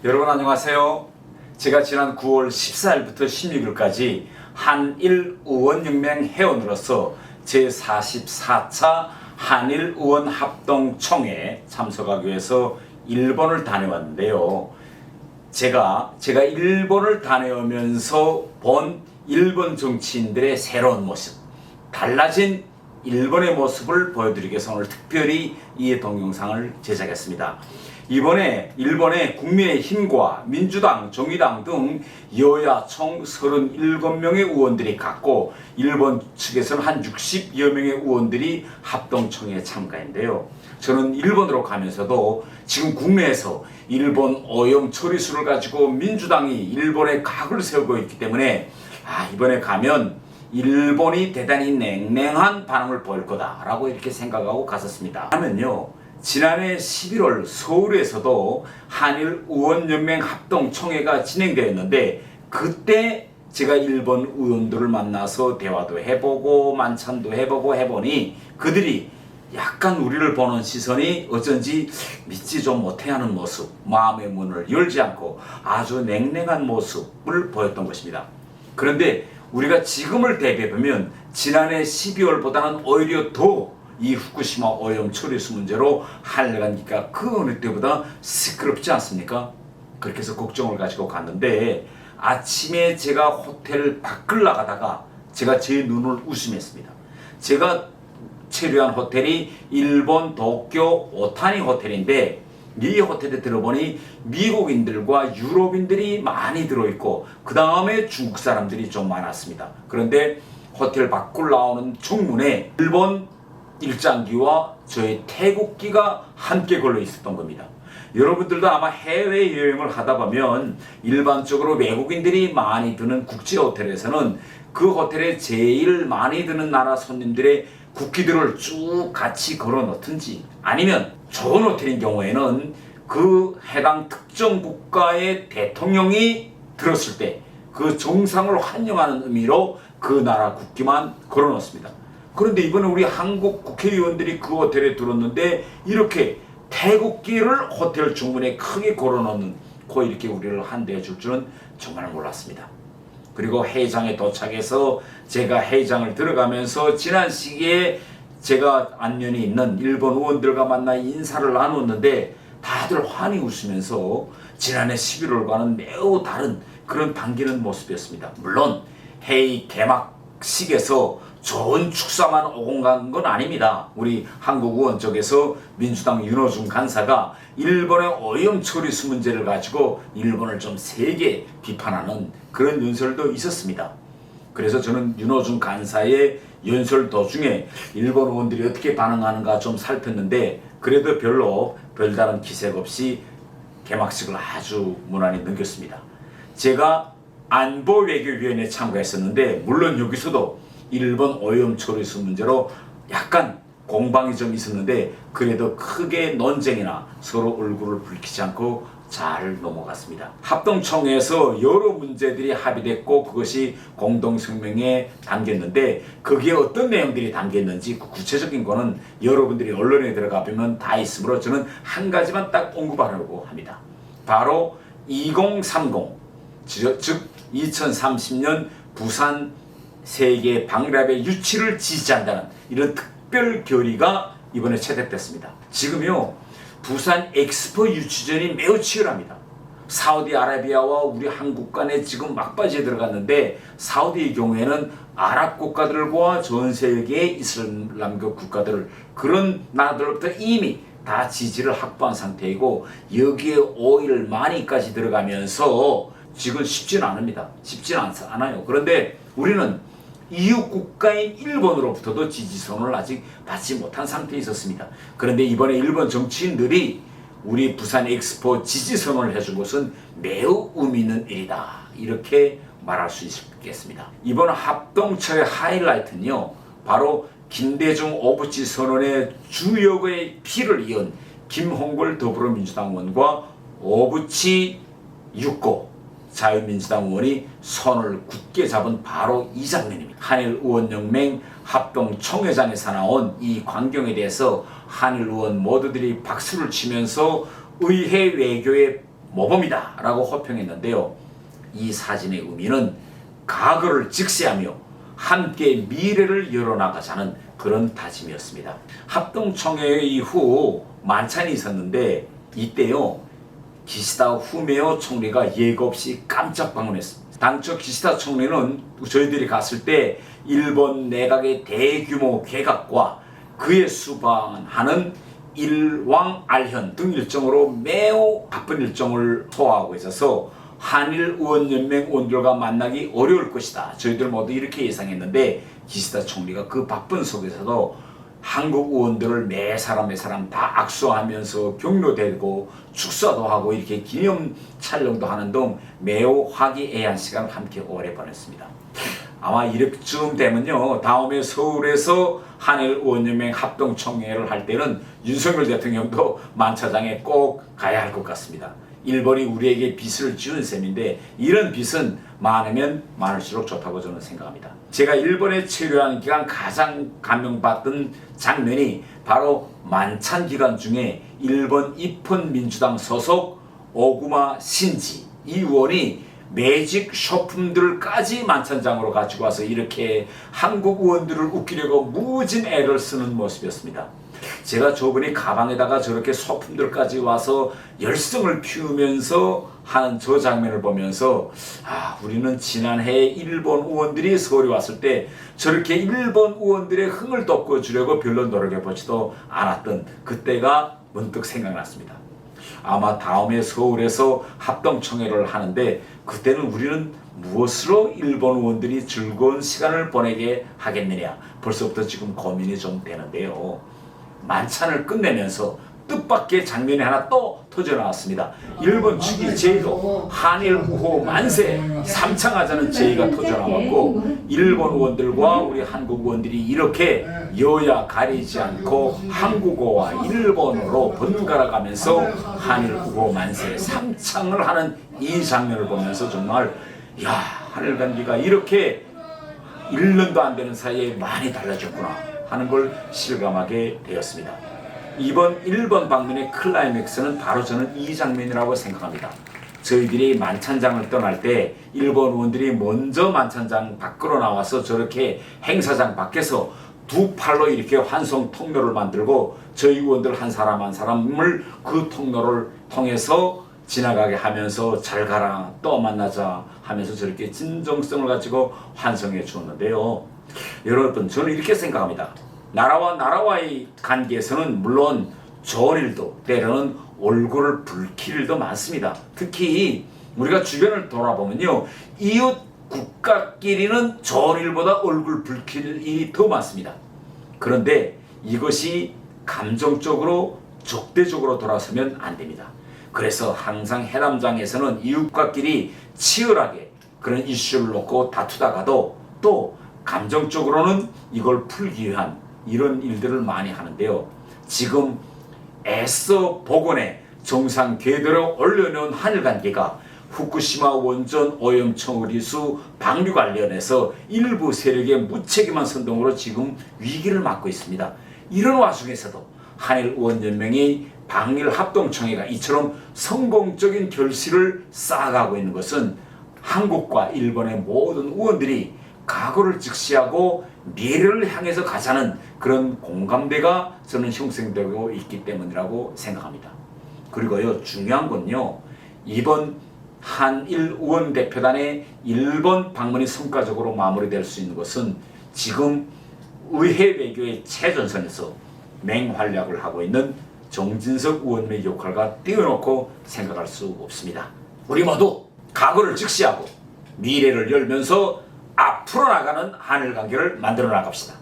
여러분 안녕하세요. 제가 지난 9월 14일부터 16일까지 한일의원연맹 회원으로서 제44차 한일의원합동총회에 참석하기 위해서 일본을 다녀왔는데요. 제가 일본을 다녀오면서 본 일본 정치인들의 새로운 모습, 달라진 일본의 모습을 보여드리기 위해서 오늘 특별히 이 동영상을 제작했습니다. 이번에 일본의 국민의힘과 민주당, 정의당 등 여야 총 37명의 의원들이 갔고 일본 측에서는 한 60여 명의 의원들이 합동총회에 참가했는데요. 저는 일본으로 가면서도 지금 국내에서 일본 오염 처리수를 가지고 민주당이 일본에 각을 세우고 있기 때문에 이번에 가면 일본이 대단히 냉랭한 반응을 보일 거다라고 이렇게 생각하고 갔었습니다. 하면요, 지난해 11월 서울에서도 한일의원연맹 합동총회가 진행되었는데 그때 제가 일본 의원들을 만나서 대화도 해보고 만찬도 해보고 해보니 그들이 약간 우리를 보는 시선이 어쩐지 믿지 좀 못해하는 모습, 마음의 문을 열지 않고 아주 냉랭한 모습을 보였던 것입니다. 그런데 우리가 지금을 대비해보면 지난해 12월보다는 오히려 더 이 후쿠시마 오염 처리수 문제로 한일관계가 그 어느 때보다 시끄럽지 않습니까? 그렇게 해서 걱정을 가지고 갔는데 아침에 제가 호텔 밖을 나가다가 제가 제 눈을 웃음했습니다. 제가 체류한 호텔이 일본 도쿄 오타니 호텔인데 이 호텔에 들어보니 미국인들과 유럽인들이 많이 들어있고 그 다음에 중국 사람들이 좀 많았습니다. 그런데 호텔 밖을 나오는 정문에 일본 일장기와 저의 태국기가 함께 걸려 있었던 겁니다. 여러분들도 아마 해외여행을 하다 보면 일반적으로 외국인들이 많이 드는 국제 호텔에서는 그 호텔에 제일 많이 드는 나라 손님들의 국기들을 쭉 같이 걸어 놓든지 아니면 좋은 호텔인 경우에는 그 해당 특정 국가의 대통령이 들었을 때 그 정상을 환영하는 의미로 그 나라 국기만 걸어 놓습니다. 그런데 이번에 우리 한국 국회의원들이 그 호텔에 들었는데 이렇게 태국기를 호텔 중문에 크게 걸어놓고 이렇게 우리를 환대해 줄 줄은 정말 몰랐습니다. 그리고 회의장에 도착해서 제가 회의장을 들어가면서 지난 시기에 제가 안면이 있는 일본 의원들과 만나 인사를 나눴는데 다들 환히 웃으면서 지난해 11월과는 매우 다른 그런 반기는 모습이었습니다. 물론 회의 개막식에서 좋은 축사만 오고 간 건 아닙니다. 우리 한국 의원 쪽에서 민주당 윤호중 간사가 일본의 오염 처리수 문제를 가지고 일본을 좀 세게 비판하는 그런 연설도 있었습니다. 그래서 저는 윤호중 간사의 연설 도중에 일본 의원들이 어떻게 반응하는가 좀 살폈는데 그래도 별다른 기색 없이 개막식을 아주 무난히 넘겼습니다. 제가 안보외교위원회에 참가했었는데 물론 여기서도 일본 오염 처리수 문제로 약간 공방이 좀 있었는데 그래도 크게 논쟁이나 서로 얼굴을 붉히지 않고 잘 넘어갔습니다. 합동총회에서 여러 문제들이 합의됐고 그것이 공동성명에 담겼는데 거기에 어떤 내용들이 담겼는지 그 구체적인 거는 여러분들이 언론에 들어가 보면 다 있으므로 저는 한 가지만 딱 언급하려고 합니다. 바로 2030 즉 2030년 부산 세계 방랍의 유치를 지지한다는 이런 특별 결의가 이번에 채택됐습니다. 지금요 부산 엑스포 유치전이 매우 치열합니다. 사우디아라비아와 우리 한국 간에 지금 막바지에 들어갔는데 사우디의 경우에는 아랍 국가들과 전 세계의 이슬람교 국가들 그런 나라들로부터 이미 다 지지를 확보한 상태이고 여기에 오일 마니까지 들어가면서 지금 쉽지는 않습니다. 쉽지는 않아요. 그런데 우리는 이웃 국가인 일본으로부터도 지지선을 아직 받지 못한 상태에 있었습니다. 그런데 이번에 일본 정치인들이 우리 부산 엑스포 지지선을 해준 것은 매우 의미 있는 일이다. 이렇게 말할 수 있겠습니다. 이번 합동총회 하이라이트는요. 바로 김대중 오부치 선언의 주역의 피를 이은 김홍걸 더불어민주당 의원과 오부치 육고 자유민주당 의원이 손을 굳게 잡은 바로 이 장면입니다. 한일의원연맹 합동총회장에서 나온 이 광경에 대해서 한일 의원 모두들이 박수를 치면서 의회 외교의 모범이다 라고 호평했는데요. 이 사진의 의미는 과거를 직시하며 함께 미래를 열어나가자는 그런 다짐이었습니다. 합동총회 이후 만찬이 있었는데 이때요 기시다 후미오 총리가 예고 없이 깜짝 방문했습니다. 당초 기시다 총리는 저희들이 갔을 때 일본 내각의 대규모 개각과 그에 수반하는 일왕알현 등 일정으로 매우 바쁜 일정을 소화하고 있어서 한일 의원연맹 의원들과 만나기 어려울 것이다. 저희들 모두 이렇게 예상했는데 기시다 총리가 그 바쁜 속에서도 한국 의원들을 매 사람 다 악수하면서 격려되고 축사도 하고 이렇게 기념 촬영도 하는 등 매우 화기애애한 시간을 함께 오래 보냈습니다. 아마 이렇게쯤 되면요 다음에 서울에서 한일 의원연맹 합동총회를 할 때는 윤석열 대통령도 만차장에 꼭 가야 할 것 같습니다. 일본이 우리에게 빚을 지은 셈인데 이런 빚은 많으면 많을수록 좋다고 저는 생각합니다. 제가 일본에 체류한 기간 가장 감명받던 장면이 바로 만찬 기간 중에 일본 입헌 민주당 소속 오구마 신지 이 의원이 매직 쇼품들까지 만찬장으로 가지고 와서 이렇게 한국 의원들을 웃기려고 무진 애를 쓰는 모습이었습니다. 제가 저분이 가방에다가 저렇게 소품들까지 와서 열성을 피우면서 하는 저 장면을 보면서 우리는 지난해 일본 의원들이 서울에 왔을 때 저렇게 일본 의원들의 흥을 돋궈주려고 별로 노력해보지도 않았던 그때가 문득 생각났습니다. 아마 다음에 서울에서 합동총회를 하는데 그때는 우리는 무엇으로 일본 의원들이 즐거운 시간을 보내게 하겠느냐 벌써부터 지금 고민이 좀 되는데요. 만찬을 끝내면서 뜻밖의 장면이 하나 또 터져나왔습니다. 일본 측이 제의로 한일 우호 만세 삼창하자는 제의가 터져나왔고 일본 의원들과 우리 한국 의원들이 이렇게 여야 가리지 않고 한국어와 일본어로 번갈아 가면서 한일 우호 만세 삼창을 하는 이 장면을 보면서 정말 하늘 간기가 이렇게 1년도 안 되는 사이에 많이 달라졌구나 하는 걸 실감하게 되었습니다. 이번 일본 방문의 클라이맥스는 바로 저는 이 장면이라고 생각합니다. 저희들이 만찬장을 떠날 때 일본 의원들이 먼저 만찬장 밖으로 나와서 저렇게 행사장 밖에서 두 팔로 이렇게 환송 통로를 만들고 저희 의원들 한 사람 한 사람을 그 통로를 통해서 지나가게 하면서 잘 가라 또 만나자 하면서 저렇게 진정성을 가지고 환송해 주었는데요. 여러분 저는 이렇게 생각합니다. 나라와 나라와의 관계에서는 물론 좋은 일도 때로는 얼굴을 붉힐 일도 많습니다. 특히 우리가 주변을 돌아보면요 이웃 국가끼리는 좋은 일보다 얼굴 붉힐 일이 더 많습니다. 그런데 이것이 감정적으로 적대적으로 돌아서면 안 됩니다. 그래서 항상 회담장에서는 이웃과끼리 치열하게 그런 이슈를 놓고 다투다가도 또 감정적으로는 이걸 풀기 위한 이런 일들을 많이 하는데요. 지금 애써 복원해 정상 궤도로 올려놓은 한일관계가 후쿠시마 원전 오염 처리수 방류 관련해서 일부 세력의 무책임한 선동으로 지금 위기를 맞고 있습니다. 이런 와중에서도 한일의원연맹이 방일 합동총회가 이처럼 성공적인 결실을 쌓아가고 있는 것은 한국과 일본의 모든 의원들이 과거를 직시하고 미래를 향해서 가자는 그런 공감대가 저는 형성되고 있기 때문이라고 생각합니다. 그리고요 중요한 건요 이번 한일 의원 대표단의 일본 방문이 성과적으로 마무리될 수 있는 것은 지금 의회 외교의 최전선에서 맹활약을 하고 있는 정진석 의원의 역할과 띄워놓고 생각할 수 없습니다. 우리 모두 과거를 직시하고 미래를 열면서 앞으로 나가는 한일 관계를 만들어 나갑시다.